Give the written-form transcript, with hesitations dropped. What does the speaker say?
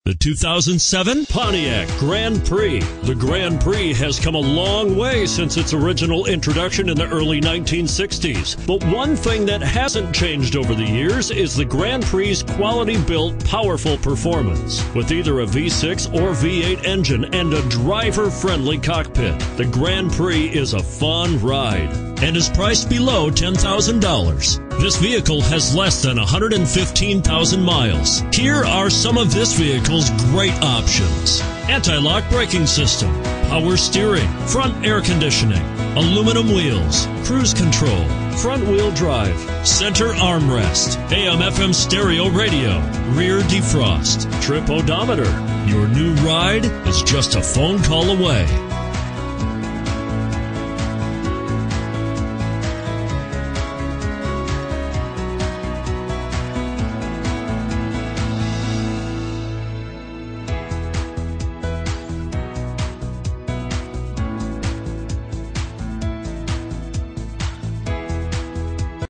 The 2007 Pontiac Grand Prix. The Grand Prix has come a long way since its original introduction in the early 1960s. But one thing that hasn't changed over the years is the Grand Prix's quality-built, powerful performance. With either a V6 or V8 engine and a driver-friendly cockpit, the Grand Prix is a fun ride and is priced below $10,000. This vehicle has less than 115,000 miles. Here are some of this vehicle's great options: anti-lock braking system, power steering, front air conditioning, aluminum wheels, cruise control, front wheel drive, center armrest, AM/FM stereo radio, rear defrost, trip odometer. Your new ride is just a phone call away.